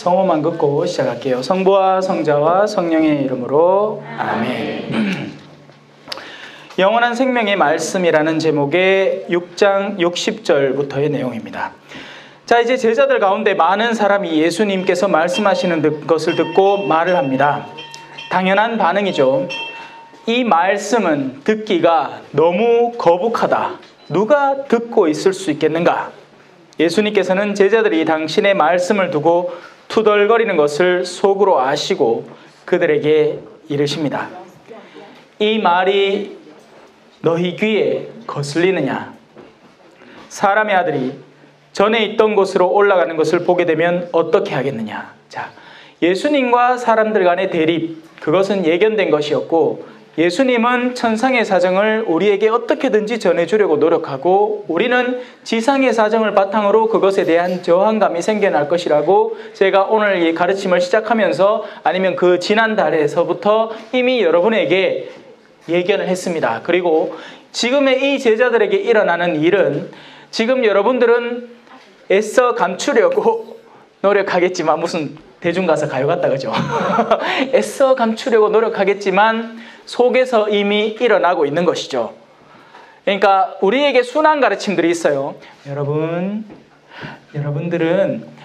성호만 긋고 시작할게요. 성부와 성자와 성령의 이름으로 아멘. 영원한 생명의 말씀이라는 제목의 6장 60절부터의 내용입니다. 자, 이제 제자들 가운데 많은 사람이 예수님께서 말씀하시는 것을 듣고 말을 합니다. 당연한 반응이죠. 이 말씀은 듣기가 너무 거북하다. 누가 듣고 있을 수 있겠는가? 예수님께서는 제자들이 당신의 말씀을 두고 투덜거리는 것을 속으로 아시고 그들에게 이르십니다. 이 말이 너희 귀에 거슬리느냐? 사람의 아들이 전에 있던 곳으로 올라가는 것을 보게 되면 어떻게 하겠느냐? 자, 예수님과 사람들 간의 대립, 그것은 예견된 것이었고, 예수님은 천상의 사정을 우리에게 어떻게든지 전해주려고 노력하고, 우리는 지상의 사정을 바탕으로 그것에 대한 저항감이 생겨날 것이라고 제가 오늘 이 가르침을 시작하면서, 아니면 그 지난달에서부터 이미 여러분에게 예견을 했습니다. 그리고 지금의 이 제자들에게 일어나는 일은, 지금 여러분들은 애써 감추려고 노력하겠지만, 무슨 대중가사 가요 같다 그죠? 애써 감추려고 노력하겠지만 속에서 이미 일어나고 있는 것이죠. 그러니까 우리에게 순한 가르침들이 있어요. 여러분들은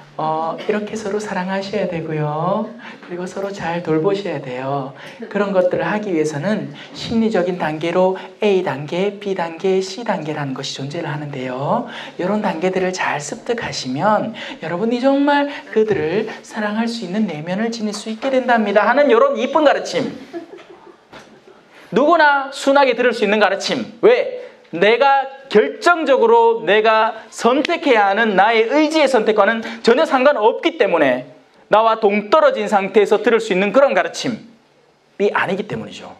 이렇게 서로 사랑하셔야 되고요. 그리고 서로 잘 돌보셔야 돼요. 그런 것들을 하기 위해서는 심리적인 단계로 A 단계, B 단계, C 단계라는 것이 존재를 하는데요. 이런 단계들을 잘 습득하시면 여러분이 정말 그들을 사랑할 수 있는 내면을 지닐 수 있게 된답니다 하는 이런 이쁜 가르침. 누구나 순하게 들을 수 있는 가르침. 왜? 내가 결정적으로 내가 선택해야 하는 나의 의지의 선택과는 전혀 상관없기 때문에, 나와 동떨어진 상태에서 들을 수 있는 그런 가르침이 아니기 때문이죠.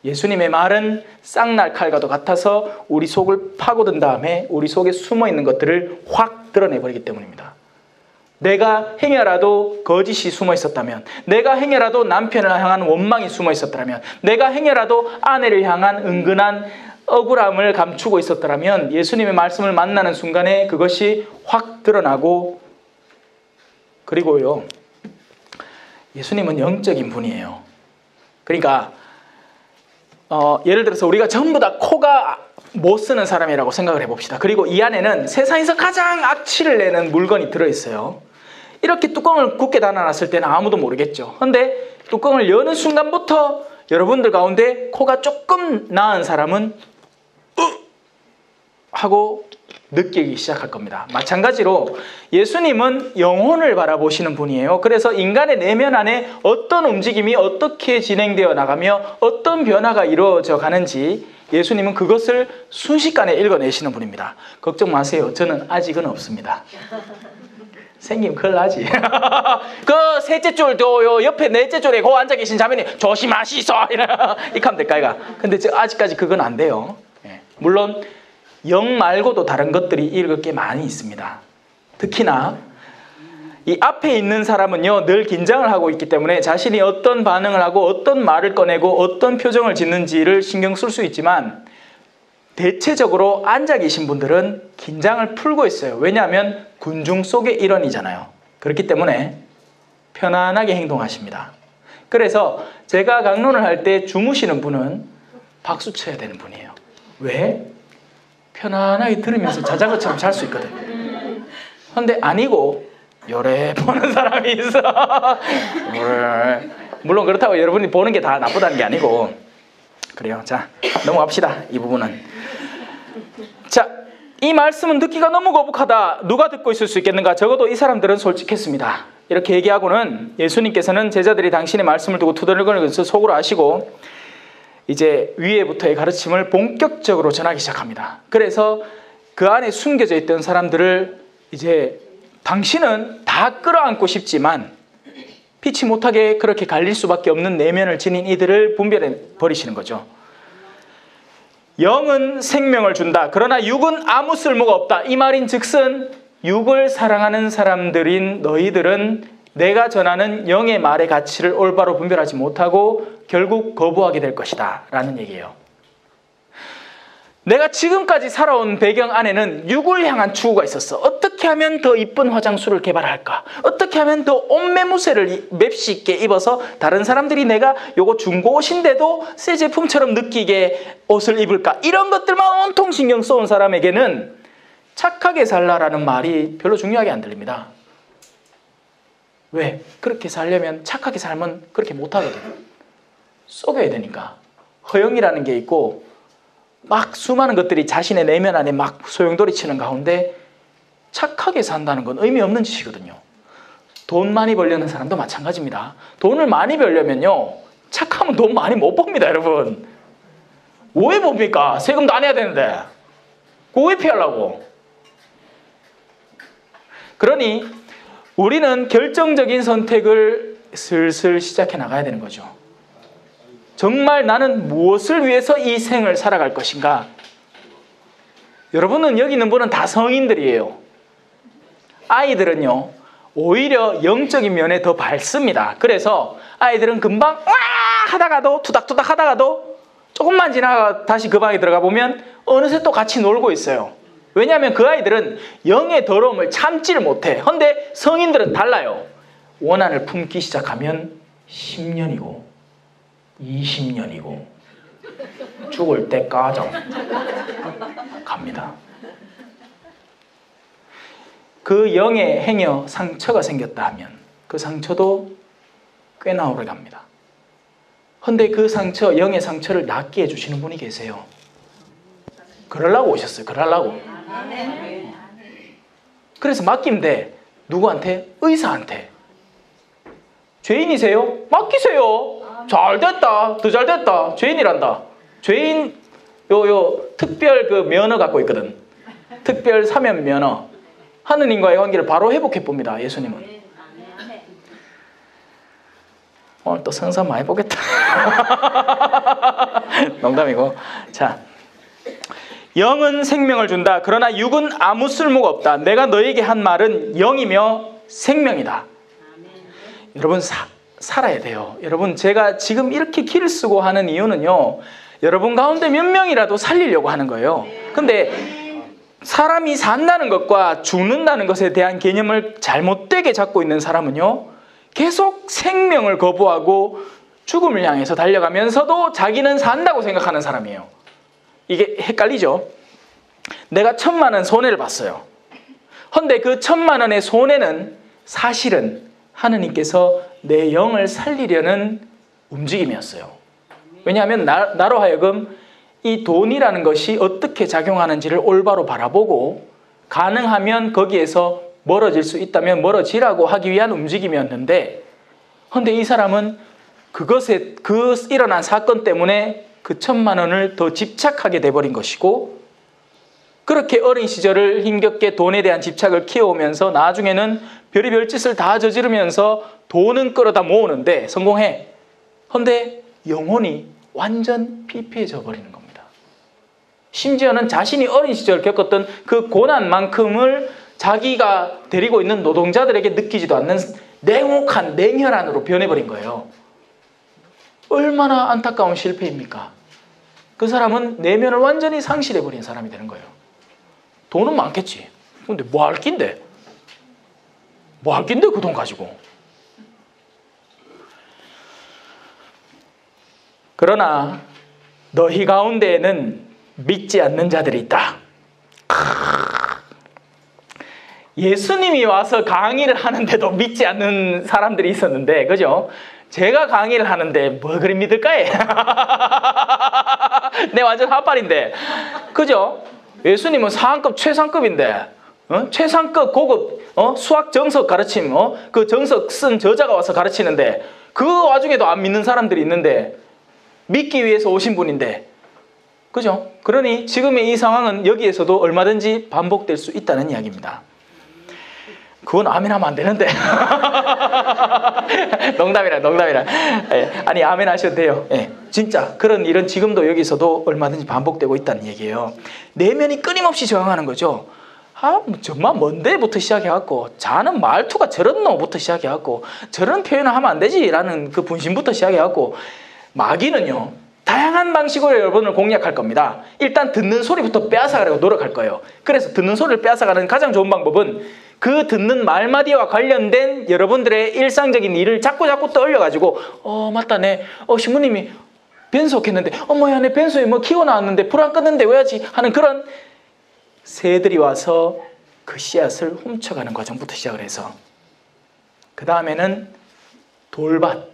예수님의 말은 쌍날 칼과도 같아서 우리 속을 파고든 다음에 우리 속에 숨어있는 것들을 확 드러내버리기 때문입니다. 내가 행여라도 거짓이 숨어 있었다면, 내가 행여라도 남편을 향한 원망이 숨어 있었다면, 내가 행여라도 아내를 향한 은근한 억울함을 감추고 있었더라면 예수님의 말씀을 만나는 순간에 그것이 확 드러나고, 그리고요, 예수님은 영적인 분이에요. 그러니까 예를 들어서 우리가 전부 다 코가 못 쓰는 사람이라고 생각을 해봅시다. 그리고 이 안에는 세상에서 가장 악취를 내는 물건이 들어있어요. 이렇게 뚜껑을 굳게 닫아놨을 때는 아무도 모르겠죠. 그런데 뚜껑을 여는 순간부터 여러분들 가운데 코가 조금 나은 사람은 하고 느끼기 시작할 겁니다. 마찬가지로 예수님은 영혼을 바라보시는 분이에요. 그래서 인간의 내면 안에 어떤 움직임이 어떻게 진행되어 나가며 어떤 변화가 이루어져 가는지 예수님은 그것을 순식간에 읽어내시는 분입니다. 걱정 마세요. 저는 아직은 없습니다. 생기면 큰일 나지. 그 셋째 줄도 옆에 넷째 줄에 고 앉아 계신 자매님 조심하시소 이렇게 하면 될까 이가. 근데 아직까지 그건 안 돼요. 물론 영 말고도 다른 것들이 읽을 게 많이 있습니다. 특히나 이 앞에 있는 사람은요, 늘 긴장을 하고 있기 때문에 자신이 어떤 반응을 하고 어떤 말을 꺼내고 어떤 표정을 짓는지를 신경 쓸 수 있지만, 대체적으로 앉아 계신 분들은 긴장을 풀고 있어요. 왜냐하면 군중 속의 일원이잖아요. 그렇기 때문에 편안하게 행동하십니다. 그래서 제가 강론을 할 때 주무시는 분은 박수 쳐야 되는 분이에요. 왜? 편안하게 들으면서 자전거처럼 잘 수 있거든. 그런데 아니고 요래 보는 사람이 있어. 물론 그렇다고 여러분이 보는 게 다 나쁘다는 게 아니고 그래요. 자, 넘어갑시다. 이 부분은. 자, 이 말씀은 듣기가 너무 거북하다. 누가 듣고 있을 수 있겠는가? 적어도 이 사람들은 솔직했습니다. 이렇게 얘기하고는 예수님께서는 제자들이 당신의 말씀을 두고 투덜거리는 것을 속으로 아시고 이제 위에부터의 가르침을 본격적으로 전하기 시작합니다. 그래서 그 안에 숨겨져 있던 사람들을 이제 당신은 다 끌어안고 싶지만 피치 못하게 그렇게 갈릴 수밖에 없는 내면을 지닌 이들을 분별해 버리시는 거죠. 영은 생명을 준다. 그러나 육은 아무 쓸모가 없다. 이 말인 즉슨 육을 사랑하는 사람들인 너희들은 내가 전하는 영의 말의 가치를 올바로 분별하지 못하고 결국 거부하게 될 것이다 라는 얘기예요. 내가 지금까지 살아온 배경 안에는 육을 향한 추구가 있었어. 어떻게 하면 더 이쁜 화장술을 개발할까? 어떻게 하면 더 옷매무새를 맵시 있게 입어서 다른 사람들이 내가 요거 중고 옷인데도 새 제품처럼 느끼게 옷을 입을까? 이런 것들만 온통 신경 써온 사람에게는 착하게 살라라는 말이 별로 중요하게 안 들립니다. 왜? 그렇게 살려면 착하게 살면 그렇게 못하거든. 속여야 되니까. 허영이라는 게 있고 막 수많은 것들이 자신의 내면 안에 막 소용돌이 치는 가운데 착하게 산다는 건 의미 없는 짓이거든요. 돈 많이 벌려는 사람도 마찬가지입니다. 돈을 많이 벌려면요, 착하면 돈 많이 못 법니다, 여러분. 왜 봅니까? 세금도 안 내야 되는데. 그거 왜 피하려고? 그러니 우리는 결정적인 선택을 슬슬 시작해 나가야 되는 거죠. 정말 나는 무엇을 위해서 이 생을 살아갈 것인가? 여러분은 여기 있는 분은 다 성인들이에요. 아이들은요, 오히려 영적인 면에 더 밝습니다. 그래서 아이들은 금방 와 하다가도 투닥투닥 하다가도 조금만 지나가 다시 그 방에 들어가 보면 어느새 또 같이 놀고 있어요. 왜냐하면 그 아이들은 영의 더러움을 참지를 못해. 그런데 성인들은 달라요. 원한을 품기 시작하면 10년이고 20년이고 죽을 때까지 갑니다. 그 영의 행여 상처가 생겼다 하면 그 상처도 꽤나 오래 갑니다. 그런데 그 상처, 영의 상처를 낫게 해주시는 분이 계세요. 그러려고 오셨어요. 그러려고. 그래서 맡기면 돼. 누구한테? 의사한테. 죄인이세요? 맡기세요. 잘됐다. 더 잘됐다. 죄인이란다. 죄인 특별 그 면허 갖고 있거든. 특별 사면 면허. 하느님과의 관계를 바로 회복해 봅니다. 예수님은. 오늘 또 성사 많이 보겠다. 농담이고. 자, 영은 생명을 준다. 그러나 육은 아무 쓸모가 없다. 내가 너에게 한 말은 영이며 생명이다. 여러분 살아야 돼요. 여러분 제가 지금 이렇게 키를 쓰고 하는 이유는요, 여러분 가운데 몇 명이라도 살리려고 하는 거예요. 근데 사람이 산다는 것과 죽는다는 것에 대한 개념을 잘못되게 잡고 있는 사람은요, 계속 생명을 거부하고 죽음을 향해서 달려가면서도 자기는 산다고 생각하는 사람이에요. 이게 헷갈리죠? 내가 1,000만 원 손해를 봤어요. 그런데 그 1,000만 원의 손해는 사실은 하느님께서 내 영을 살리려는 움직임이었어요. 왜냐하면 나로 하여금 이 돈이라는 것이 어떻게 작용하는지를 올바로 바라보고 가능하면 거기에서 멀어질 수 있다면 멀어지라고 하기 위한 움직임이었는데, 그런데 이 사람은 그것에 그 일어난 사건 때문에 그 1,000만 원을 더 집착하게 돼버린 것이고, 그렇게 어린 시절을 힘겹게 돈에 대한 집착을 키워오면서 나중에는 별의별 짓을 다 저지르면서 돈은 끌어다 모으는데 성공해. 그런데 영혼이 완전 피폐해져 버리는 겁니다. 심지어는 자신이 어린 시절 겪었던 그 고난만큼을 자기가 데리고 있는 노동자들에게 느끼지도 않는 냉혹한 냉혈한으로 변해버린 거예요. 얼마나 안타까운 실패입니까? 그 사람은 내면을 완전히 상실해버린 사람이 되는 거예요. 돈은 많겠지. 근데 뭐 할 낀데? 뭐 할 낀데 그 돈 가지고? 그러나 너희 가운데에는 믿지 않는 자들이 있다. 예수님이 와서 강의를 하는데도 믿지 않는 사람들이 있었는데, 그죠? 제가 강의를 하는데 뭐 그리 믿을까요? 내 완전 핫발인데, 그죠? 예수님은 상급 최상급인데, 최상급 고급 수학 정석 가르침, 그 정석 쓴 저자가 와서 가르치는데 그 와중에도 안 믿는 사람들이 있는데, 믿기 위해서 오신 분인데, 그죠? 그러니 지금의 이 상황은 여기에서도 얼마든지 반복될 수 있다는 이야기입니다. 그건 아멘 하면 안 되는데. 농담이라. 예, 아니, 아멘 하셔도 돼요. 예, 진짜 그런 일은 지금도 여기서도 얼마든지 반복되고 있다는 얘기예요. 내면이 끊임없이 저항하는 거죠. 정말 뭔데부터 시작해갖고, 자는 말투가 저런 놈부터 시작해갖고, 저런 표현을 하면 안 되지 라는 그 분심부터 시작해갖고, 마귀는요, 다양한 방식으로 여러분을 공략할 겁니다. 일단 듣는 소리부터 빼앗아가려고 노력할 거예요. 그래서 듣는 소리를 빼앗아가는 가장 좋은 방법은 그 듣는 말마디와 관련된 여러분들의 일상적인 일을 자꾸 떠올려가지고 맞다, 신부님이 변속했는데 뭐야, 내 변소에 뭐 키워 나왔는데 불 안 껐는데 왜 하지? 하는 그런 새들이 와서 그 씨앗을 훔쳐가는 과정부터 시작을 해서, 그 다음에는 돌밭,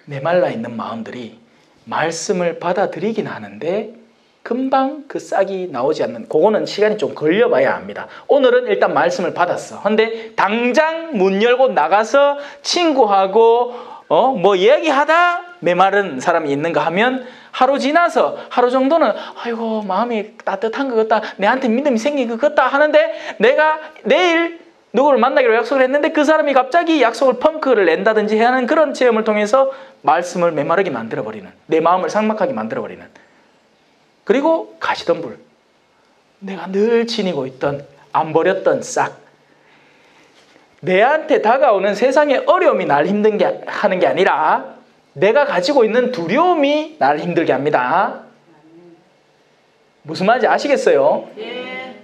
메말라 있는 마음들이 말씀을 받아들이긴 하는데 금방 그 싹이 나오지 않는, 그거는 시간이 좀 걸려봐야 합니다. 오늘은 일단 말씀을 받았어. 근데 당장 문 열고 나가서 친구하고 뭐 이야기하다 메마른 사람이 있는가 하면 하루 지나서 하루 정도는 아이고 마음이 따뜻한 것 같다, 내한테 믿음이 생긴 것 같다 하는데, 내가 내일 누구를 만나기로 약속을 했는데 그 사람이 갑자기 약속을 펑크를 낸다든지 하는 그런 체험을 통해서 말씀을 메마르게 만들어버리는, 내 마음을 삭막하게 만들어버리는. 그리고 가시덤불, 내가 늘 지니고 있던, 안 버렸던 싹, 내한테 다가오는 세상의 어려움이 날 힘들게 하는 게 아니라 내가 가지고 있는 두려움이 날 힘들게 합니다. 무슨 말인지 아시겠어요? 네.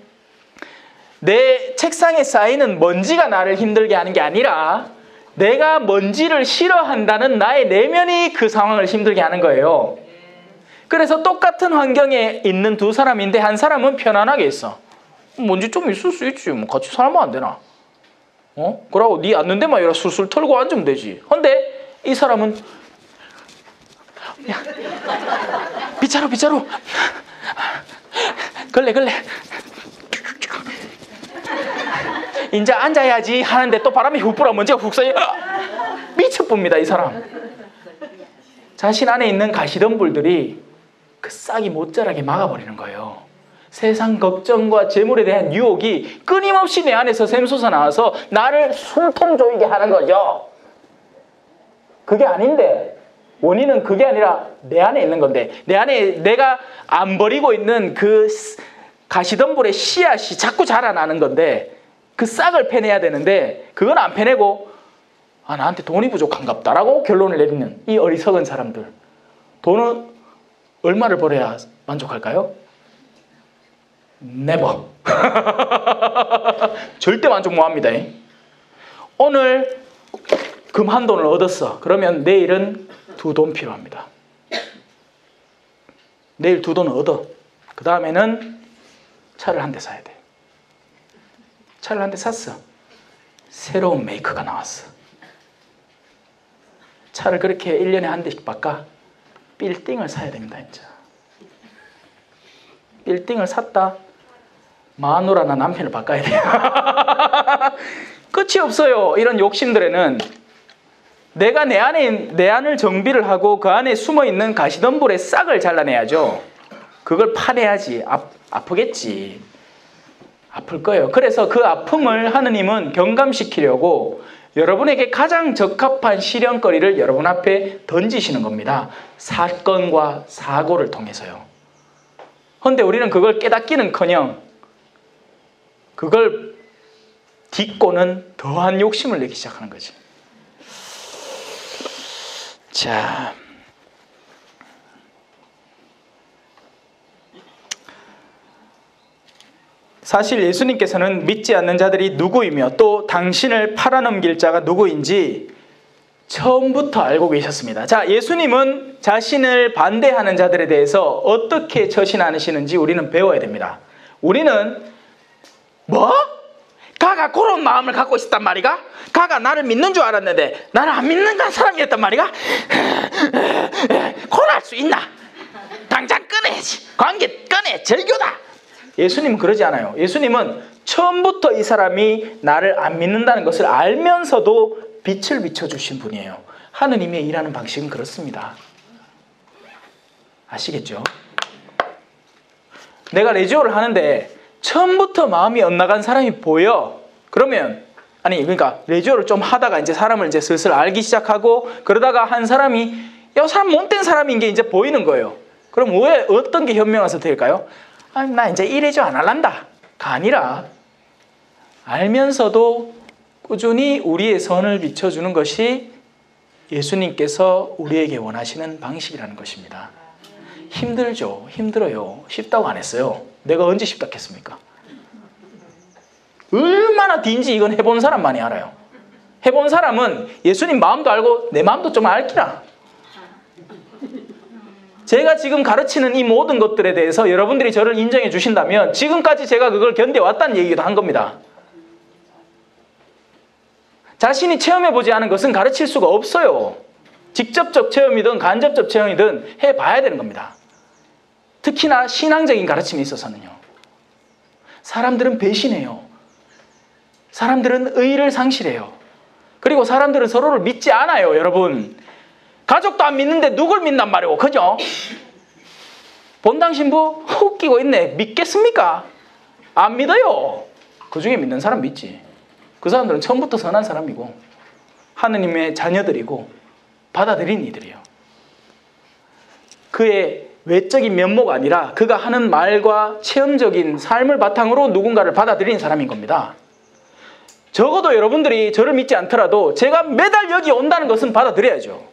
내 책상에 쌓이는 먼지가 나를 힘들게 하는 게 아니라 내가 먼지를 싫어한다는 나의 내면이 그 상황을 힘들게 하는 거예요. 그래서 똑같은 환경에 있는 두 사람인데 한 사람은 편안하게 있어. 먼지 좀 있을 수 있지, 뭐 같이 살면 안 되나? 그러고 네 앉는 데만 이렇게 술술 털고 앉으면 되지. 근데 이 사람은 야, 빗자루 걸레 이제 앉아야지 하는데 또 바람이 훅 불어 먼지가 훅 쏘여. 미쳐봅니다, 이 사람. 자신 안에 있는 가시덤불들이 그 싹이 못 자라게 막아버리는 거예요. 세상 걱정과 재물에 대한 유혹이 끊임없이 내 안에서 샘솟아 나와서 나를 숨통 조이게 하는 거죠. 그게 아닌데, 원인은 그게 아니라 내 안에 있는 건데, 내 안에 내가 안 버리고 있는 그 가시덤불의 씨앗이 자꾸 자라나는 건데, 그 싹을 패내야 되는데 그건 안 패내고 나한테 돈이 부족한갑다 라고 결론을 내리는 이 어리석은 사람들. 돈은 얼마를 벌어야 만족할까요? Never. 절대 만족 못합니다. 오늘 금 한 돈을 얻었어. 그러면 내일은 2돈 필요합니다. 내일 2돈을 얻어. 그 다음에는 차를 한 대 사야 돼. 차를 한 대 샀어. 새로운 메이커가 나왔어. 차를 그렇게 1년에 한 대씩 바꿔. 빌딩을 사야 됩니다. 진짜. 빌딩을 샀다. 마누라나 남편을 바꿔야 돼요. 끝이 없어요. 이런 욕심들에는 내가 내 안을 정비를 하고 그 안에 숨어있는 가시덤불의 싹을 잘라내야죠. 그걸 파내야지. 아프겠지. 아플 거예요. 그래서 그 아픔을 하느님은 경감시키려고 여러분에게 가장 적합한 시련거리를 여러분 앞에 던지시는 겁니다. 사건과 사고를 통해서요. 그런데 우리는 그걸 깨닫기는커녕 그걸 딛고는 더한 욕심을 내기 시작하는 거지. 자, 사실 예수님께서는 믿지 않는 자들이 누구이며 또 당신을 팔아넘길 자가 누구인지 처음부터 알고 계셨습니다. 자, 예수님은 자신을 반대하는 자들에 대해서 어떻게 처신하시는지 우리는 배워야 됩니다. 우리는 뭐? 가가 그런 마음을 갖고 있었단 말이가? 가가 나를 믿는 줄 알았는데 나를 안 믿는 사람이었단 말이가? 고날 수 있나? 당장 끊어야지. 관계 끊어. 절교다. 예수님은 그러지 않아요. 예수님은 처음부터 이 사람이 나를 안 믿는다는 것을 알면서도 빛을 비춰주신 분이에요. 하느님의 일하는 방식은 그렇습니다. 아시겠죠? 내가 레지오를 하는데 처음부터 마음이 엇나간 사람이 보여. 그러면 그러니까 레지오를 좀 하다가 이제 사람을 이제 슬슬 알기 시작하고 그러다가 한 사람이 이 사람 못된 사람인 게 이제 보이는 거예요. 그럼 왜 어떤 게 현명해서 될까요? 나 이제 이 레지오 안 할란다 가 아니라 알면서도 꾸준히 우리의 선을 비춰주는 것이 예수님께서 우리에게 원하시는 방식이라는 것입니다. 힘들죠. 힘들어요. 쉽다고 안 했어요. 내가 언제 쉽다 했습니까? 얼마나 딘지 이건 해본 사람만이 알아요. 해본 사람은 예수님 마음도 알고 내 마음도 좀 알기라. 제가 지금 가르치는 이 모든 것들에 대해서 여러분들이 저를 인정해 주신다면 지금까지 제가 그걸 견뎌왔다는 얘기도 한 겁니다. 자신이 체험해보지 않은 것은 가르칠 수가 없어요. 직접적 체험이든 간접적 체험이든 해봐야 되는 겁니다. 특히나 신앙적인 가르침에 있어서는요. 사람들은 배신해요. 사람들은 의의를 상실해요. 그리고 사람들은 서로를 믿지 않아요. 여러분, 가족도 안 믿는데 누굴 믿단 말이오, 그죠? 본당 신부 웃기고 있네. 믿겠습니까? 안 믿어요. 그 중에 믿는 사람 믿지. 그 사람들은 처음부터 선한 사람이고 하느님의 자녀들이고 받아들인 이들이에요. 그의 외적인 면모가 아니라 그가 하는 말과 체험적인 삶을 바탕으로 누군가를 받아들인 사람인 겁니다. 적어도 여러분들이 저를 믿지 않더라도 제가 매달 여기 온다는 것은 받아들여야죠.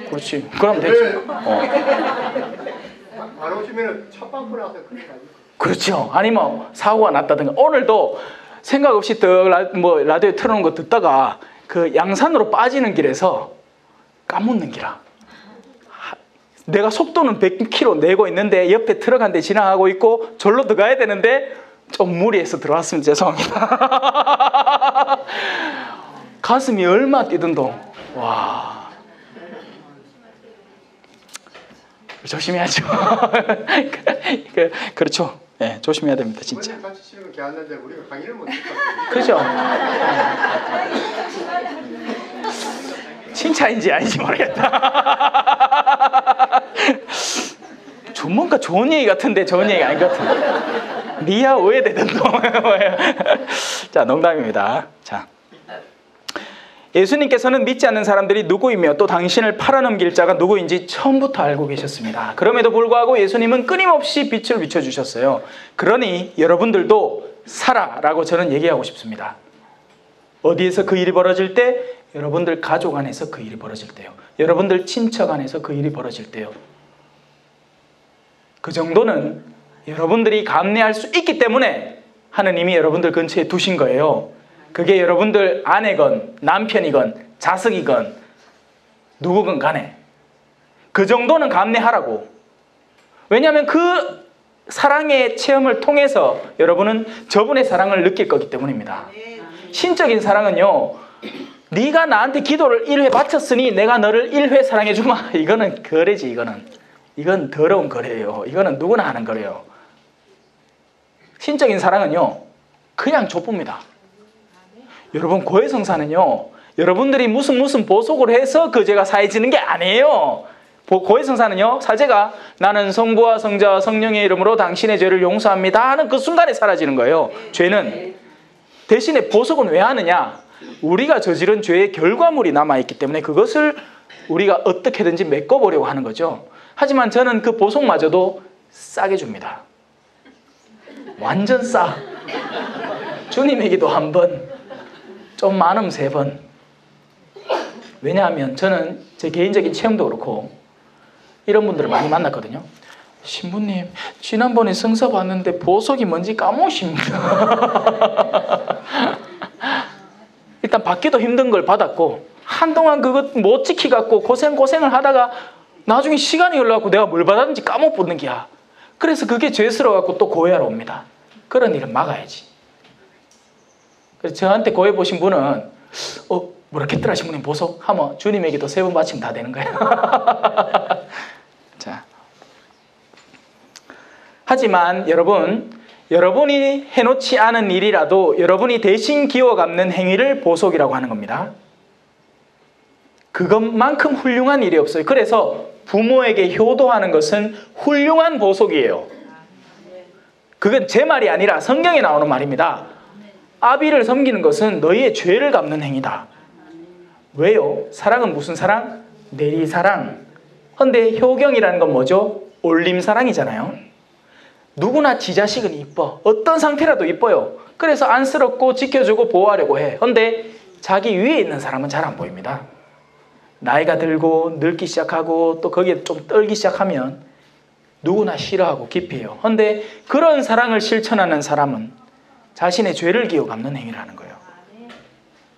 그렇지. 그럼 되지. 바로 오시면 첫 방구 나서 그런 거 아니에요? 그렇죠. 아니면 사고가 났다든가. 오늘도 생각 없이 라디오 틀어놓은 거 듣다가 그 양산으로 빠지는 길에서 까묻는 기라. 내가 속도는 100km 내고 있는데 옆에 트럭 한 대 지나가고 있고 절로 들어가야 되는데 좀 무리해서 들어왔으면 죄송합니다. 가슴이 얼마 뛰던동. 와. 조심해야죠. 그렇죠. 네, 조심해야 됩니다, 진짜. 부모님 같이 치는 건 괜찮은데 우리가 강의를 못 듣고. 그죠? 칭찬인지 아닌지 모르겠다. 뭔가 좋은 얘기 같은데 좋은 얘기 아닌 것 같은데. 미야 오해되던도. 자, 농담입니다. 자, 예수님께서는 믿지 않는 사람들이 누구이며 또 당신을 팔아넘길 자가 누구인지 처음부터 알고 계셨습니다. 그럼에도 불구하고 예수님은 끊임없이 빛을 비춰주셨어요. 그러니 여러분들도 살아라고 저는 얘기하고 싶습니다. 어디에서 그 일이 벌어질 때? 여러분들 가족 안에서 그 일이 벌어질 때요. 여러분들 친척 안에서 그 일이 벌어질 때요. 그 정도는 여러분들이 감내할 수 있기 때문에 하느님이 여러분들 근처에 두신 거예요. 그게 여러분들 아내건 남편이건 자식이건 누구건 간에 그 정도는 감내하라고. 왜냐하면 그 사랑의 체험을 통해서 여러분은 저분의 사랑을 느낄 거기 때문입니다. 신적인 사랑은요, 네가 나한테 기도를 1회 바쳤으니 내가 너를 1회 사랑해 주마. 이거는 거래지. 이건 더러운 거래예요. 이거는 누구나 하는 거래요. 신적인 사랑은요, 그냥 족봅니다. 여러분, 고해성사는요, 여러분들이 무슨 보속을 해서 그 죄가 사해지는 게 아니에요. 고해성사는요, 사제가 나는 성부와 성자와 성령의 이름으로 당신의 죄를 용서합니다 하는 그 순간에 사라지는 거예요. 죄는. 대신에 보속은 왜 하느냐? 우리가 저지른 죄의 결과물이 남아있기 때문에 그것을 우리가 어떻게든지 메꿔보려고 하는 거죠. 하지만 저는 그 보속마저도 싸게 줍니다. 완전 싸. 주님에게도 한 번, 좀 많으면 3번. 왜냐하면 저는 제 개인적인 체험도 그렇고 이런 분들을 많이 만났거든요. 신부님, 지난번에 성사 봤는데 보석이 뭔지 까먹으십니다. 일단 받기도 힘든 걸 받았고 한동안 그것 못 지키갖고 고생을 하다가 나중에 시간이 흘러갖고 내가 뭘 받았는지 까먹는 게야. 그래서 그게 죄스러워갖고 또 고해하러 옵니다. 그런 일은 막아야지. 그래서 저한테 고해 보신 분은 뭐라 했더라 신부님 보석? 하면 주님에게도 3번 바치면 다 되는 거예요. 자, 하지만 여러분이 해놓지 않은 일이라도 여러분이 대신 기워 갚는 행위를 보석이라고 하는 겁니다. 그것만큼 훌륭한 일이 없어요. 그래서 부모에게 효도하는 것은 훌륭한 보석이에요. 그건 제 말이 아니라 성경에 나오는 말입니다. 아비를 섬기는 것은 너희의 죄를 갚는 행위다. 왜요? 사랑은 무슨 사랑? 내리사랑. 근데 효경이라는 건 뭐죠? 올림사랑이잖아요. 누구나 지 자식은 이뻐. 어떤 상태라도 이뻐요. 그래서 안쓰럽고 지켜주고 보호하려고 해. 근데 자기 위에 있는 사람은 잘 안 보입니다. 나이가 들고 늙기 시작하고 또 거기에 좀 떨기 시작하면 누구나 싫어하고 기피해요. 그런데 그런 사랑을 실천하는 사람은 자신의 죄를 기어 갚는 행위를 하는 거예요.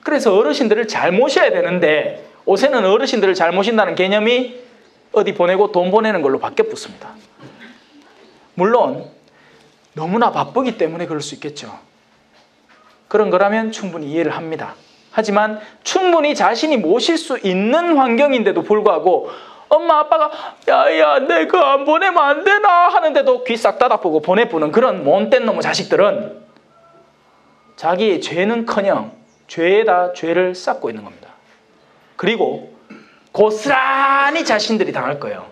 그래서 어르신들을 잘 모셔야 되는데 요새는 어르신들을 잘 모신다는 개념이 어디 보내고 돈 보내는 걸로 바뀌어 붙습니다. 물론 너무나 바쁘기 때문에 그럴 수 있겠죠. 그런 거라면 충분히 이해를 합니다. 하지만 충분히 자신이 모실 수 있는 환경인데도 불구하고 엄마 아빠가 야야 내가 안 보내면 안 되나 하는데도 귀 싹 닫아보고 보내보는 그런 못된 놈의 자식들은 자기의 죄는커녕 죄에다 죄를 쌓고 있는 겁니다. 그리고 고스란히 자신들이 당할 거예요.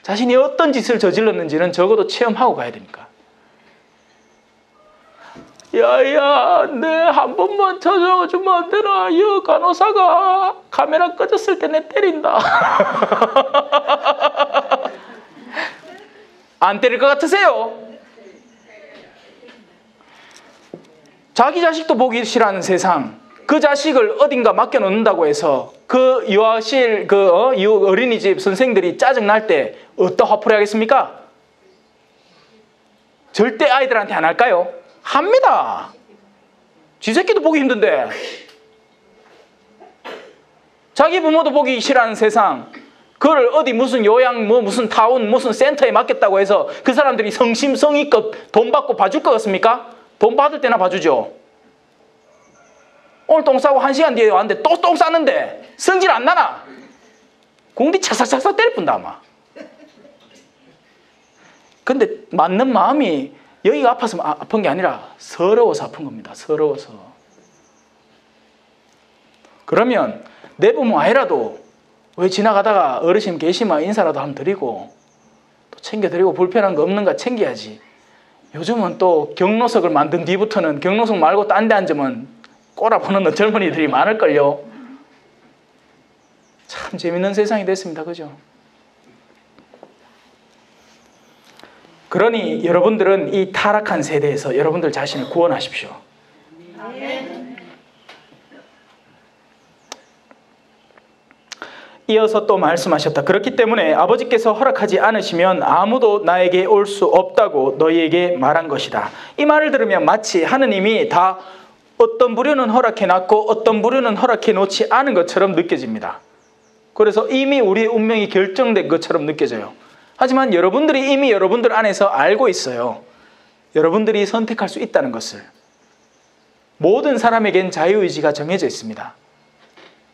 자신이 어떤 짓을 저질렀는지는 적어도 체험하고 가야 되니까. 야야 내 한 번만 찾아주면 안 되나? 이 간호사가 카메라 꺼졌을 때 내 때린다. 안 때릴 것 같으세요? 자기 자식도 보기 싫어하는 세상, 그 자식을 어딘가 맡겨놓는다고 해서 그 유아실 어린이집 선생들이 짜증날 때 어떤 화풀이 하겠습니까? 절대 아이들한테 안 할까요? 합니다. 지 새끼도 보기 힘든데. 자기 부모도 보기 싫어하는 세상, 그걸 어디 무슨 요양 무슨 타운 무슨 센터에 맡겼다고 해서 그 사람들이 성심성의껏 돈 받고 봐줄 것 같습니까? 돈 받을 때나 봐주죠. 오늘 똥 싸고 1시간 뒤에 왔는데 또 똥 쌌는데 성질 안 나나? 공디 차삭차삭 때릴 뿐다 아마. 근데 맞는 마음이 여기가 아파서 아픈 게 아니라 서러워서 아픈 겁니다. 서러워서. 그러면 내 부모 아니라도 왜 지나가다가 어르신 계시면 인사라도 한번 드리고 또 챙겨드리고 불편한 거 없는가 챙겨야지. 요즘은 또 경로석을 만든 뒤부터는 경로석 말고 딴 데 앉으면 꼬라보는 젊은이들이 많을걸요. 참 재밌는 세상이 됐습니다. 그죠? 그러니 여러분들은 이 타락한 세대에서 여러분들 자신을 구원하십시오. 이어서 또 말씀하셨다. 그렇기 때문에 아버지께서 허락하지 않으시면 아무도 나에게 올 수 없다고 너희에게 말한 것이다. 이 말을 들으면 마치 하느님이 다 어떤 부류는 허락해놨고 어떤 부류는 허락해놓지 않은 것처럼 느껴집니다. 그래서 이미 우리의 운명이 결정된 것처럼 느껴져요. 하지만 여러분들이 이미 여러분들 안에서 알고 있어요. 여러분들이 선택할 수 있다는 것을. 모든 사람에겐 자유의지가 정해져 있습니다.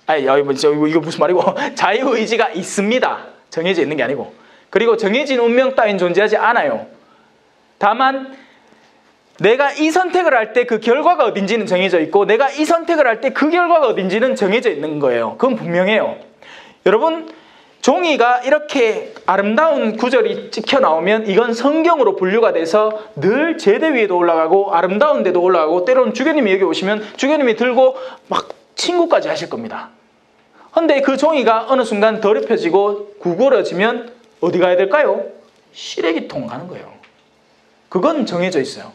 이거 무슨 말이고 자유의지가 있습니다. 정해져 있는 게 아니고. 그리고 정해진 운명 따윈 존재하지 않아요. 다만 내가 이 선택을 할 때 그 결과가 어딘지는 정해져 있고 내가 이 선택을 할 때 그 결과가 어딘지는 정해져 있는 거예요. 그건 분명해요. 여러분, 종이가 이렇게 아름다운 구절이 찍혀 나오면 이건 성경으로 분류가 돼서 늘 제대 위에도 올라가고 아름다운 데도 올라가고 때로는 주교님이 여기 오시면 주교님이 들고 막 친구까지 하실 겁니다. 그런데 그 종이가 어느 순간 더럽혀지고 구부러지면 어디 가야 될까요? 쓰레기통 가는 거예요. 그건 정해져 있어요.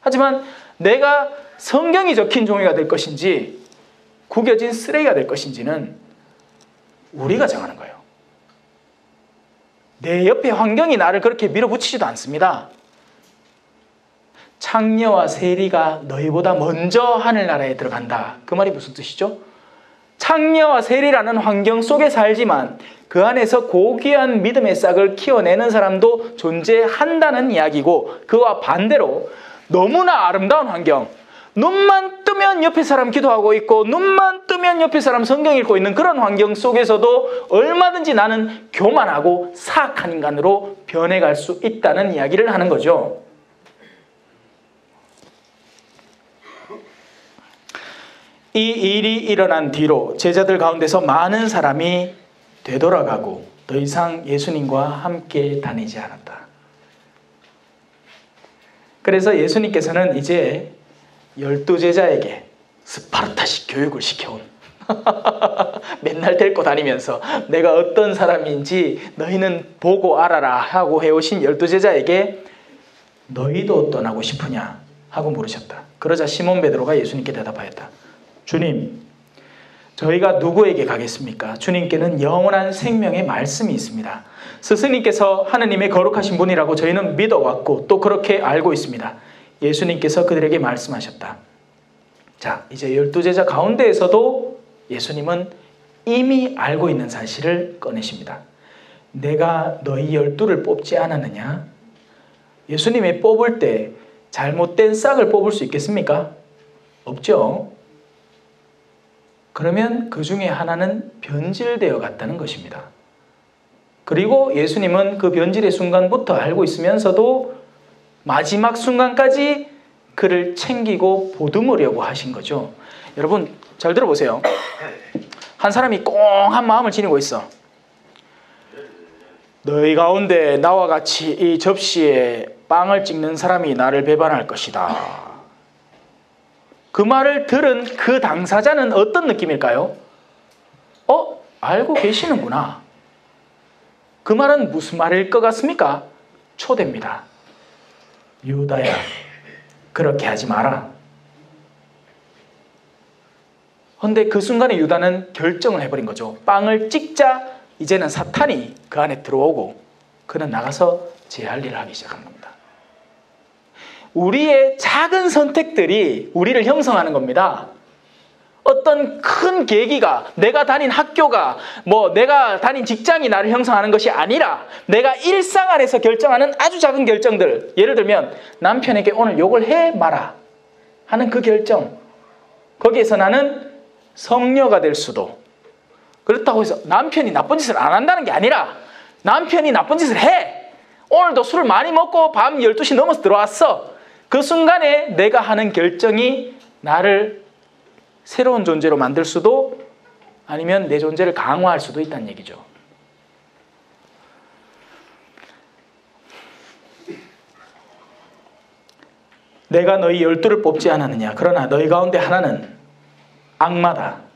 하지만 내가 성경이 적힌 종이가 될 것인지 구겨진 쓰레기가 될 것인지는 우리가 정하는 거예요. 내 옆에 환경이 나를 그렇게 밀어붙이지도 않습니다. 창녀와 세리가 너희보다 먼저 하늘나라에 들어간다. 그 말이 무슨 뜻이죠? 창녀와 세리라는 환경 속에 살지만 그 안에서 고귀한 믿음의 싹을 키워내는 사람도 존재한다는 이야기고, 그와 반대로 너무나 아름다운 환경, 눈만 뜨면 옆에 사람 기도하고 있고 눈만 뜨면 옆에 사람 성경 읽고 있는 그런 환경 속에서도 얼마든지 나는 교만하고 사악한 인간으로 변해갈 수 있다는 이야기를 하는 거죠. 이 일이 일어난 뒤로 제자들 가운데서 많은 사람이 되돌아가고 더 이상 예수님과 함께 다니지 않았다. 그래서 예수님께서는 이제 12제자에게 스파르타식 교육을 시켜온 맨날 데리고 다니면서 내가 어떤 사람인지 너희는 보고 알아라 하고 해오신 12제자에게 너희도 떠나고 싶으냐? 하고 물으셨다. 그러자 시몬 베드로가 예수님께 대답하였다. 주님, 저희가 누구에게 가겠습니까? 주님께는 영원한 생명의 말씀이 있습니다. 스승님께서 하느님의 거룩하신 분이라고 저희는 믿어왔고 또 그렇게 알고 있습니다. 예수님께서 그들에게 말씀하셨다. 자, 이제 12제자 가운데에서도 예수님은 이미 알고 있는 사실을 꺼내십니다. 내가 너희 12를 뽑지 않았느냐? 예수님이 뽑을 때 잘못된 싹을 뽑을 수 있겠습니까? 없죠. 그러면 그 중에 하나는 변질되어 갔다는 것입니다. 그리고 예수님은 그 변질의 순간부터 알고 있으면서도 마지막 순간까지 그를 챙기고 보듬으려고 하신 거죠. 여러분 잘 들어보세요. 한 사람이 꽁한 마음을 지니고 있어. 너희 가운데 나와 같이 이 접시에 빵을 찍는 사람이 나를 배반할 것이다. 그 말을 들은 그 당사자는 어떤 느낌일까요? 알고 계시는구나. 그 말은 무슨 말일 것 같습니까? 초대입니다. 유다야, 그렇게 하지 마라. 그런데 그 순간에 유다는 결정을 해버린 거죠. 빵을 찍자 이제는 사탄이 그 안에 들어오고 그는 나가서 제 할 일을 하기 시작한 겁니다. 우리의 작은 선택들이 우리를 형성하는 겁니다. 어떤 큰 계기가, 내가 다닌 학교가, 내가 다닌 직장이 나를 형성하는 것이 아니라 내가 일상 안에서 결정하는 아주 작은 결정들, 예를 들면 남편에게 오늘 욕을 해 마라 하는 그 결정, 거기에서 나는 성녀가 될 수도, 그렇다고 해서 남편이 나쁜 짓을 안 한다는 게 아니라 남편이 나쁜 짓을 해. 오늘도 술을 많이 먹고 밤 12시 넘어서 들어왔어. 그 순간에 내가 하는 결정이 나를 새로운 존재로 만들 수도 아니면 내 존재를 강화할 수도 있다는 얘기죠. 내가 너희 12를 뽑지 않았느냐? 그러나 너희 가운데 하나는 악마다.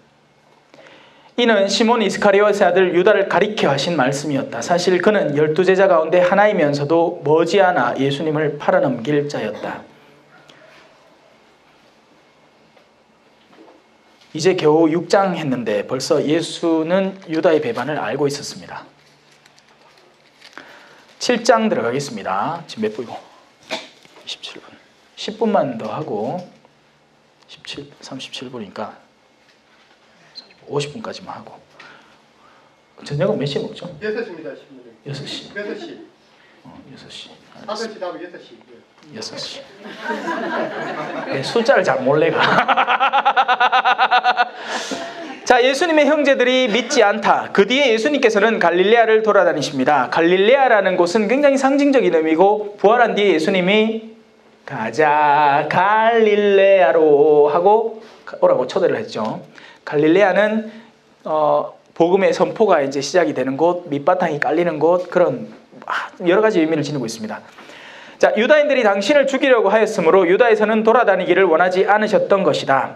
이는 시몬 이스카리ot의 아들 유다를 가리켜 하신 말씀이었다. 사실 그는 12제자 가운데 하나이면서도 머지않아 예수님을 팔아넘길 자였다. 이제 겨우 6장 했는데 벌써 예수는 유다의 배반을 알고 있었습니다. 7장 들어가겠습니다. 지금 몇 분이고? 27분. 10분만 더 하고 37분이니까 50분까지만 하고. 저녁은 몇 시에 먹죠? 6시입니다. 6시. 6시. 6시. 5시 다음에 6시. 6시. 네, 숫자를 잘 몰래가. 자, 예수님의 형제들이 믿지 않다. 그 뒤에 예수님께서는 갈릴레아를 돌아다니십니다. 갈릴레아라는 곳은 굉장히 상징적인 의미고, 부활한 뒤에 예수님이 가자 갈릴레아로 하고 오라고 초대를 했죠. 갈릴레아는 복음의 선포가 이제 시작이 되는 곳, 밑바탕이 깔리는 곳, 그런 여러 가지 의미를 지니고 있습니다. 자, 유다인들이 당신을 죽이려고 하였으므로 유다에서는 돌아다니기를 원하지 않으셨던 것이다.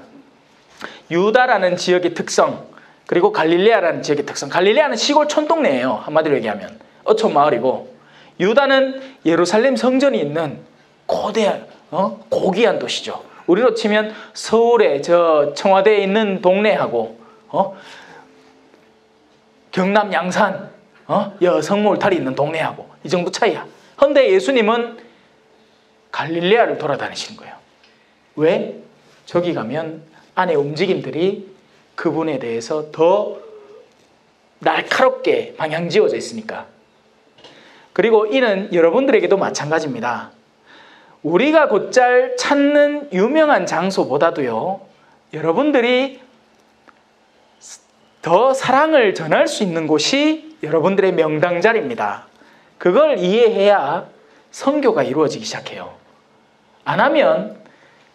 유다라는 지역의 특성, 그리고 갈릴레아라는 지역의 특성. 갈릴레아는 시골 촌동네예요. 한마디로 얘기하면 어촌 마을이고, 유다는 예루살렘 성전이 있는 고대한 고귀한 도시죠. 우리로 치면 서울에 저 청와대에 있는 동네하고 경남 양산 성모 울타리 있는 동네하고 이 정도 차이야. 그런데 예수님은 갈릴레아를 돌아다니시는 거예요. 왜? 저기 가면 안에 움직임들이 그분에 대해서 더 날카롭게 방향지어져 있으니까. 그리고 이는 여러분들에게도 마찬가지입니다. 우리가 곧잘 찾는 유명한 장소보다도요, 여러분들이 더 사랑을 전할 수 있는 곳이 여러분들의 명당 자리입니다. 그걸 이해해야 선교가 이루어지기 시작해요. 안 하면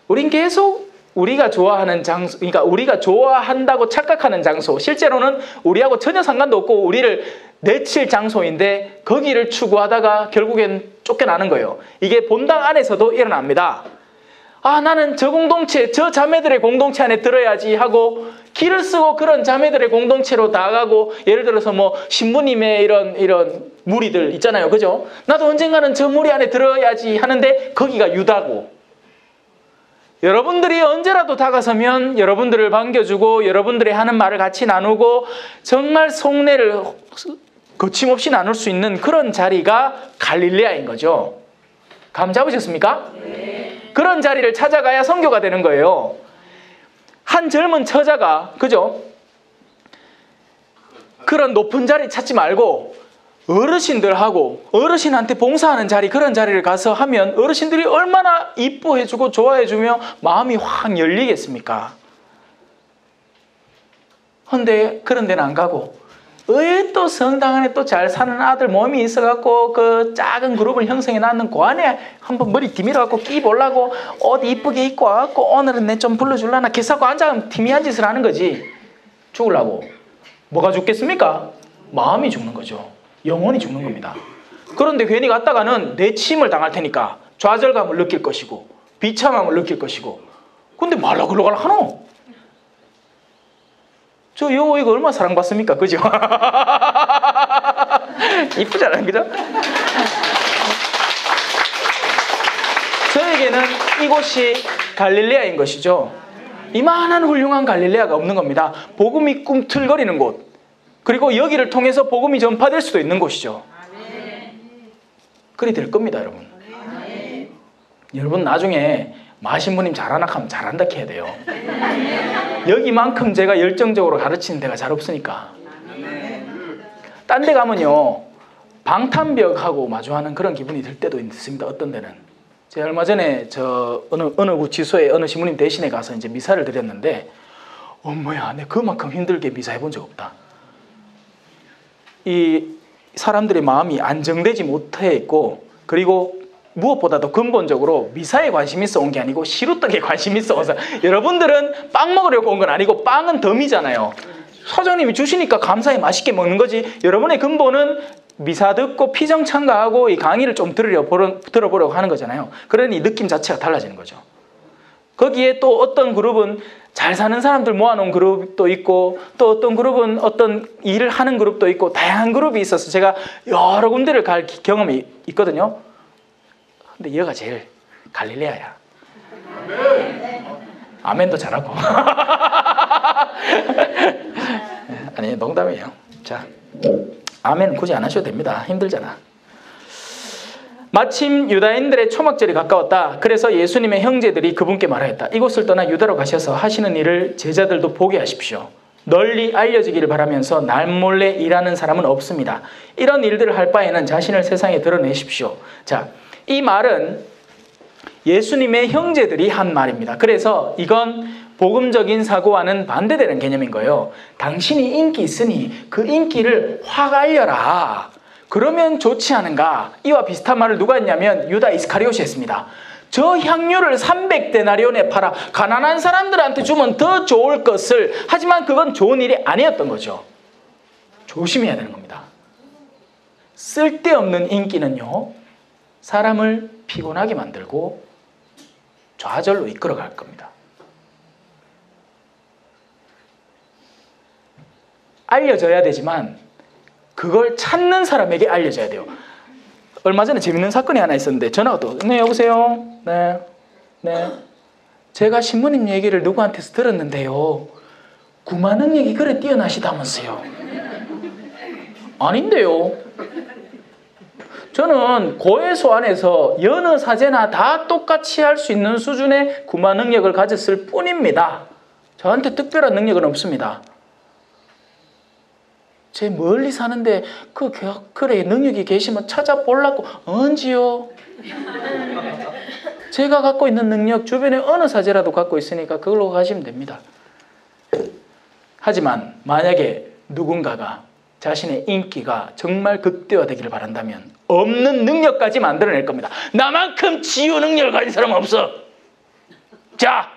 우린 계속 우리가 좋아하는 장소, 그러니까 우리가 좋아한다고 착각하는 장소, 실제로는 우리하고 전혀 상관도 없고 우리를 내칠 장소인데 거기를 추구하다가 결국엔 쫓겨나는 거예요. 이게 본당 안에서도 일어납니다. 나는 저 공동체, 저 자매들의 공동체 안에 들어야지 하고 길을 쓰고 그런 자매들의 공동체로 나가고, 예를 들어서 신부님의 이런 무리들 있잖아요. 그죠? 나도 언젠가는 저 무리 안에 들어야지 하는데 거기가 유다고, 여러분들이 언제라도 다가서면 여러분들을 반겨주고 여러분들이 하는 말을 같이 나누고 정말 속내를 거침없이 나눌 수 있는 그런 자리가 갈릴레아인 거죠. 감 잡으셨습니까? 네. 그런 자리를 찾아가야 선교가 되는 거예요. 한 젊은 처자가, 그죠? 그런 높은 자리 찾지 말고 어르신들하고 어르신한테 봉사하는 자리, 그런 자리를 가서 하면 어르신들이 얼마나 이뻐해주고 좋아해주며 마음이 확 열리겠습니까? 근데 그런 데는 안 가고 왜 또 성당 안에 또 잘 사는 아들 몸이 있어갖고 그 작은 그룹을 형성해놨는 그 안에 한번 머리 디밀어갖고 끼 보려고 옷 이쁘게 입고 와갖고 오늘은 내 좀 불러줄라나 개싸고 앉아가면 희미한 짓을 하는 거지. 죽으려고. 뭐가 죽겠습니까? 마음이 죽는 거죠. 영혼이 죽는 겁니다. 그런데 괜히 갔다가는 내침을 당할 테니까 좌절감을 느낄 것이고 비참함을 느낄 것이고, 근데 말라 글러갈 하노? 저 여우 이거 얼마나 사랑받습니까? 그죠? 이쁘잖아요, 그죠? 저에게는 이곳이 갈릴레아인 것이죠. 이만한 훌륭한 갈릴레아가 없는 겁니다. 복음이 꿈틀거리는 곳, 그리고 여기를 통해서 복음이 전파될 수도 있는 곳이죠. 그리 될 겁니다, 여러분. 여러분 나중에 마신부님 잘하나 하면 잘한다 해야 돼요. 여기만큼 제가 열정적으로 가르치는 데가 잘 없으니까. 딴 데 가면요 방탄벽하고 마주하는 그런 기분이 들 때도 있습니다. 어떤 데는. 제가 얼마 전에 저 어느 구치소에 어느 신부님 대신에 가서 이제 미사를 드렸는데, 뭐야, 내가 그만큼 힘들게 미사 해본 적 없다. 이 사람들의 마음이 안정되지 못해 있고, 그리고 무엇보다도 근본적으로 미사에 관심이 있어 온 게 아니고 시루떡에 관심이 있어 와서, 여러분들은 빵 먹으려고 온 건 아니고 빵은 덤이잖아요. 사장님이 주시니까 감사히 맛있게 먹는 거지. 여러분의 근본은 미사 듣고 피정 참가하고 이 강의를 좀 들어보려고 하는 거잖아요. 그러니 느낌 자체가 달라지는 거죠. 거기에 또 어떤 그룹은 잘 사는 사람들 모아놓은 그룹도 있고, 또 어떤 그룹은 어떤 일을 하는 그룹도 있고, 다양한 그룹이 있어서 제가 여러 군데를 갈 경험이 있거든요. 근데 여가 제일 갈릴레아야. 아멘도 잘하고. 아니, 농담이에요. 자, 아멘 굳이 안 하셔도 됩니다. 힘들잖아. 마침 유다인들의 초막절이 가까웠다. 그래서 예수님의 형제들이 그분께 말하였다. 이곳을 떠나 유다로 가셔서 하시는 일을 제자들도 보게 하십시오. 널리 알려지기를 바라면서 날몰래 일하는 사람은 없습니다. 이런 일들을 할 바에는 자신을 세상에 드러내십시오. 자, 이 말은 예수님의 형제들이 한 말입니다. 그래서 이건 복음적인 사고와는 반대되는 개념인 거예요. 당신이 인기 있으니 그 인기를 확 알려라. 그러면 좋지 않은가? 이와 비슷한 말을 누가 했냐면 유다 이스카리ot이 했습니다. 저 향유를 300데나리온에 팔아 가난한 사람들한테 주면 더 좋을 것을, 하지만 그건 좋은 일이 아니었던 거죠. 조심해야 되는 겁니다. 쓸데없는 인기는요, 사람을 피곤하게 만들고 좌절로 이끌어갈 겁니다. 알려져야 되지만 그걸 찾는 사람에게 알려져야 돼요. 얼마 전에 재밌는 사건이 하나 있었는데 전화가 또, 네 여보세요? 네 제가 신부님 얘기를 누구한테서 들었는데요, 구마능력이 그래 뛰어나시다면서요. 아닌데요, 저는 고해소 안에서 여느 사제나 다 똑같이 할 수 있는 수준의 구마 능력을 가졌을 뿐입니다. 저한테 특별한 능력은 없습니다. 제 멀리 사는데 그래 능력이 계시면 찾아보려고. 언제요? 제가 갖고 있는 능력 주변에 어느 사제라도 갖고 있으니까 그걸로 가시면 됩니다. 하지만 만약에 누군가가 자신의 인기가 정말 극대화되기를 바란다면 없는 능력까지 만들어낼 겁니다. 나만큼 치유 능력을 가진 사람은 없어. 자,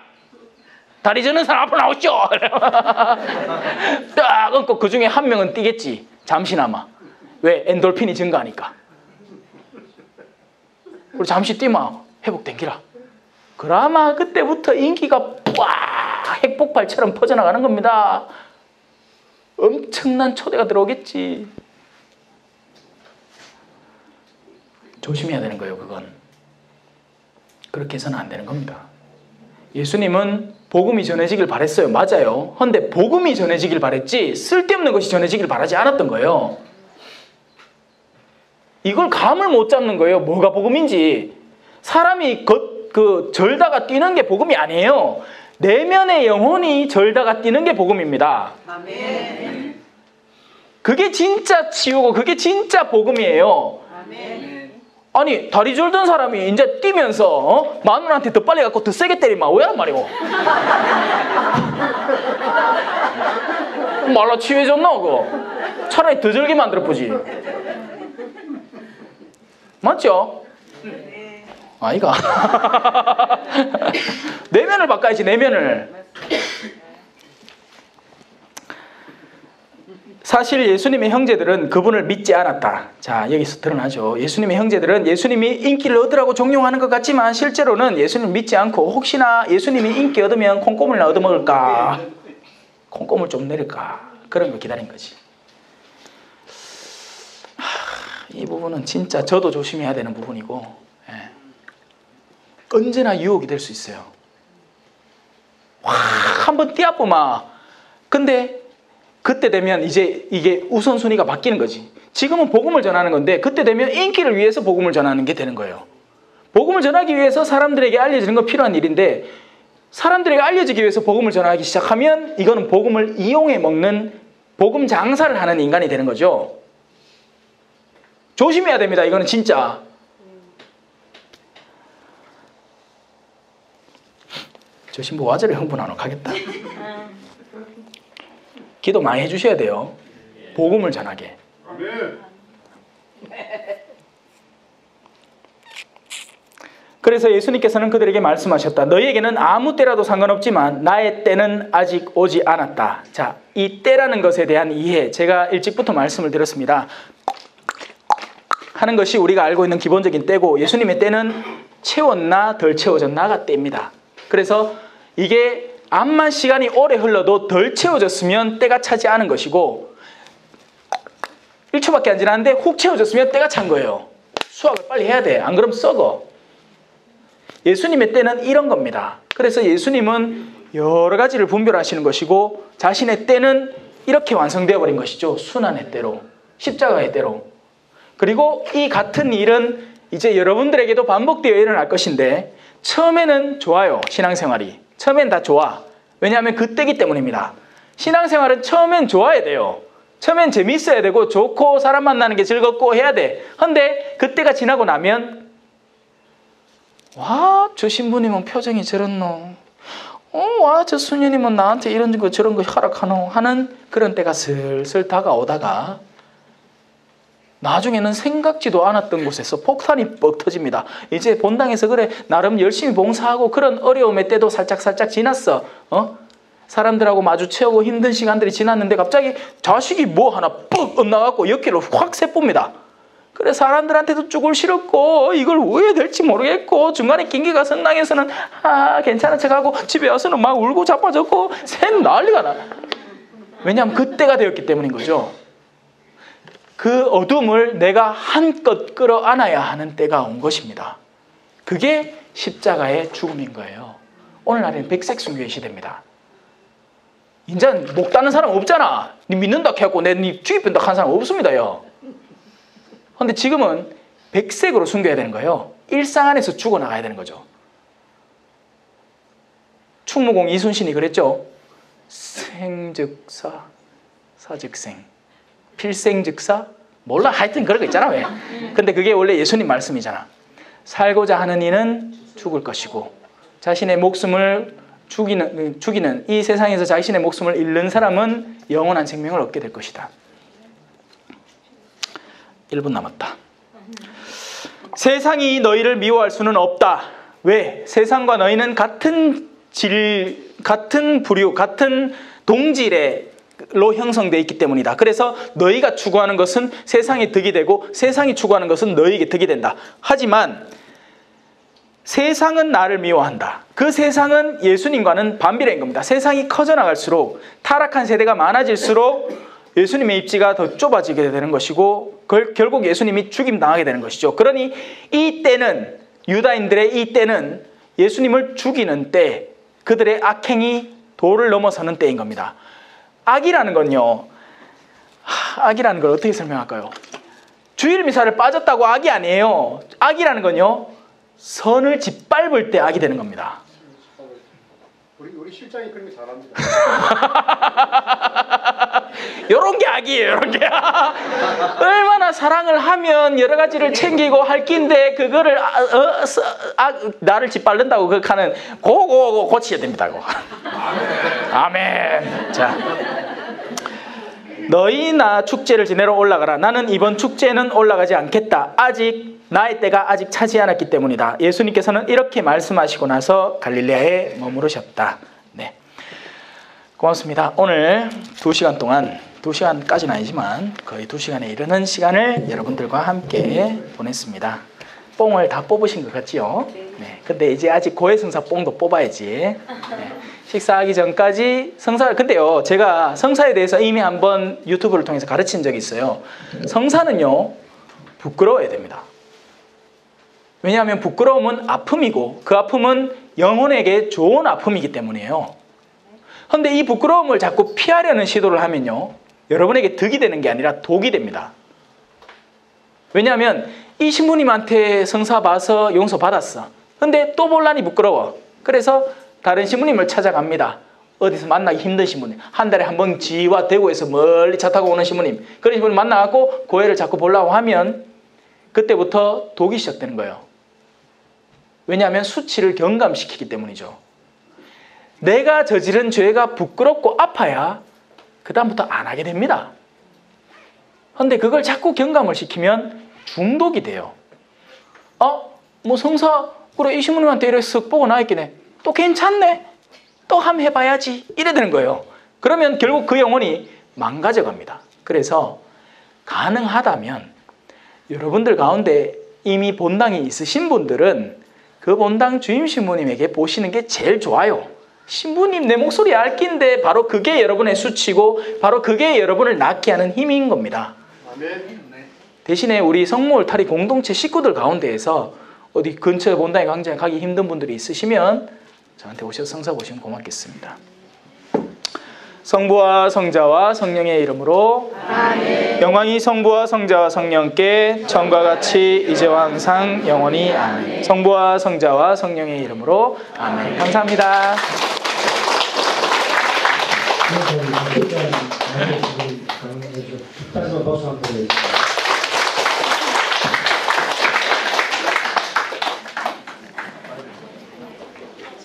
다리 저는 사람 앞으로 나오시오. 딱 얹고 그 중에 한 명은 뛰겠지. 잠시나마. 왜? 엔돌핀이 증가하니까. 그리고 잠시 뛰면 회복된기라. 그나마 그때부터 인기가 와 핵폭발처럼 퍼져나가는 겁니다. 엄청난 초대가 들어오겠지. 조심해야 되는 거예요. 그건 그렇게 해서는 안 되는 겁니다. 예수님은 복음이 전해지길 바랬어요. 맞아요. 그런데 복음이 전해지길 바랬지 쓸데없는 것이 전해지길 바라지 않았던 거예요. 이걸 감을 못 잡는 거예요. 뭐가 복음인지. 사람이 절다가 뛰는 게 복음이 아니에요. 내면의 영혼이 절다가 뛰는 게 복음입니다. 아멘. 그게 진짜 치유고 그게 진짜 복음이에요. 아멘. 아니 다리 졸던 사람이 이제 뛰면서 마누라한테 더 빨리 갖고 더 세게 때리면 오해란 말이고. 말라 치유해졌나 그거. 차라리 더 절게 만들어 보지. 맞죠? 아이가. 내면을 바꿔야지 내면을. 사실 예수님의 형제들은 그분을 믿지 않았다. 자, 여기서 드러나죠. 예수님의 형제들은 예수님이 인기를 얻으라고 종용하는 것 같지만 실제로는 예수님을 믿지 않고 혹시나 예수님이 인기 얻으면 콩고물이나 얻어먹을까, 콩고물 좀 내릴까, 그런 거 기다린 거지. 이 부분은 진짜 저도 조심해야 되는 부분이고, 언제나 유혹이 될 수 있어요. 한번 띄어보마. 근데 그때 되면 이제 이게 우선순위가 바뀌는 거지. 지금은 복음을 전하는 건데 그때 되면 인기를 위해서 복음을 전하는 게 되는 거예요. 복음을 전하기 위해서 사람들에게 알려지는 건 필요한 일인데 사람들에게 알려지기 위해서 복음을 전하기 시작하면 이거는 복음을 이용해 먹는 복음 장사를 하는 인간이 되는 거죠. 조심해야 됩니다. 이거는 진짜. 저 신부 와저를 흥분 안 하겠다. 기도 많이 해주셔야 돼요. 복음을 전하게. 그래서 예수님께서는 그들에게 말씀하셨다. 너희에게는 아무 때라도 상관없지만 나의 때는 아직 오지 않았다. 자, 이 때라는 것에 대한 이해, 제가 일찍부터 말씀을 드렸습니다. 하는 것이 우리가 알고 있는 기본적인 때고 예수님의 때는 채웠나 덜 채워졌나가 때입니다. 그래서 이게 암만 시간이 오래 흘러도 덜 채워졌으면 때가 차지 않은 것이고 1초밖에 안 지났는데 훅 채워졌으면 때가 찬 거예요. 수학을 빨리 해야 돼. 안 그러면 썩어. 예수님의 때는 이런 겁니다. 그래서 예수님은 여러 가지를 분별하시는 것이고 자신의 때는 이렇게 완성되어 버린 것이죠. 순환의 때로, 십자가의 때로. 그리고 이 같은 일은 이제 여러분들에게도 반복되어 일어날 것인데 처음에는 좋아요. 신앙생활이. 처음엔 다 좋아. 왜냐하면 그 때기 때문입니다. 신앙생활은 처음엔 좋아야 돼요. 처음엔 재미있어야 되고 좋고 사람 만나는 게 즐겁고 해야 돼. 근데 그때가 지나고 나면 와, 저 신부님은 표정이 저렇노. 와, 저 수녀님은 나한테 이런 거 저런 거 허락하노 하는 그런 때가 슬슬 다가오다가 나중에는 생각지도 않았던 곳에서 폭탄이 뻑 터집니다. 이제 본당에서 그래 나름 열심히 봉사하고 그런 어려움의 때도 살짝 지났어. 사람들하고 마주치고 힘든 시간들이 지났는데 갑자기 자식이 뭐 하나 뻑 엇나갖고 옆길로 확 새쁩니다. 그래 사람들한테도 쭈글 싫었고 이걸 왜 해야 될지 모르겠고 중간에 긴기가 성당에서는 괜찮은 척하고 집에 와서는 막 울고 자빠졌고 새 난리가 나. 왜냐하면 그때가 되었기 때문인 거죠. 그 어둠을 내가 한껏 끌어안아야 하는 때가 온 것입니다. 그게 십자가의 죽음인 거예요. 오늘날에는 백색 순교의 시대입니다. 이제 목 따는 사람 없잖아. 니 믿는다 해갖고 니 죽이편다 한 사람 없습니다. 그런데 지금은 백색으로 순교해야 되는 거예요. 일상 안에서 죽어나가야 되는 거죠. 충무공 이순신이 그랬죠. 생즉사, 사즉생, 필생즉사? 몰라. 하여튼 그런 거 있잖아. 왜? 근데 그게 원래 예수님 말씀이잖아. 살고자 하는 이는 죽을 것이고 자신의 목숨을 죽이는 이 세상에서 자신의 목숨을 잃는 사람은 영원한 생명을 얻게 될 것이다. 1분 남았다. 세상이 너희를 미워할 수는 없다. 왜? 세상과 너희는 같은 부류, 같은 동질로 형성되어 있기 때문이다. 그래서 너희가 추구하는 것은 세상의 덕이 되고 세상이 추구하는 것은 너희에게 덕이 된다. 하지만 세상은 나를 미워한다. 그 세상은 예수님과는 반비례인 겁니다. 세상이 커져나갈수록 타락한 세대가 많아질수록 예수님의 입지가 더 좁아지게 되는 것이고 결국 예수님이 죽임당하게 되는 것이죠. 그러니 이 때는 유다인들의 이 때는 예수님을 죽이는 때, 그들의 악행이 도를 넘어서는 때인 겁니다. 악이라는 건요, 악이라는 걸 어떻게 설명할까요? 주일 미사를 빠졌다고 악이 아니에요. 악이라는 건요, 선을 짓밟을 때 악이 되는 겁니다. 우리 실장이 그런 거 잘합니다. 요런 게 악이에요, 요런 게. 얼마나 사랑을 하면 여러 가지를 챙기고 할 낀데, 그거를, 나를 짓밟는다고 그렇게 하는, 그거 고쳐야 됩니다, 그거. 아멘. 자. 너희 나 축제를 지내러 올라가라. 나는 이번 축제는 올라가지 않겠다. 아직 나의 때가 아직 차지 않았기 때문이다. 예수님께서는 이렇게 말씀하시고 나서 갈릴레아에 머무르셨다. 네, 고맙습니다. 오늘 2시간 동안, 2시간까지는 아니지만 거의 2시간에 이르는 시간을 여러분들과 함께 보냈습니다. 뽕을 다 뽑으신 것 같지요? 네. 근데 이제 아직 고해성사 뽕도 뽑아야지. 네. 식사하기 전까지 근데요, 제가 성사에 대해서 이미 한번 유튜브를 통해서 가르친 적이 있어요. 성사는요, 부끄러워야 됩니다. 왜냐하면 부끄러움은 아픔이고, 그 아픔은 영혼에게 좋은 아픔이기 때문이에요. 그런데 이 부끄러움을 자꾸 피하려는 시도를 하면요, 여러분에게 득이 되는 게 아니라 독이 됩니다. 왜냐하면 이 신부님한테 성사 봐서 용서 받았어. 근데 또 볼라니 부끄러워. 그래서 다른 신부님을 찾아갑니다. 어디서 만나기 힘든 신부님, 한 달에 한 번 지와 대구에서 멀리 차 타고 오는 신부님, 그런 신부님 만나갖고 고해를 자꾸 보려고 하면 그때부터 독이 시작되는 거예요. 왜냐하면 수치를 경감시키기 때문이죠. 내가 저지른 죄가 부끄럽고 아파야 그 다음부터 안 하게 됩니다. 그런데 그걸 자꾸 경감을 시키면 중독이 돼요. 뭐 성사, 그래 이 신부님한테 이래 쓱 보고 나있긴 해. 또 괜찮네. 또 한번 해봐야지. 이래 되는 거예요. 그러면 결국 그 영혼이 망가져 갑니다. 그래서 가능하다면 여러분들 가운데 이미 본당이 있으신 분들은 그 본당 주임 신부님에게 보시는 게 제일 좋아요. 신부님 내 목소리 얇긴데 바로 그게 여러분의 수치고 바로 그게 여러분을 낫게 하는 힘인 겁니다. 아멘. 대신에 우리 성모 울타리 공동체 식구들 가운데에서 어디 근처에 본당에 광장에 가기 힘든 분들이 있으시면 저한테 오셔서 성사 보시면 고맙겠습니다. 성부와 성자와 성령의 이름으로 아멘. 영광이 성부와 성자와 성령께 처음과 같이 이제와 항상 영원히 아멘. 성부와 성자와 성령의 이름으로 아멘. 감사합니다. 박수 한번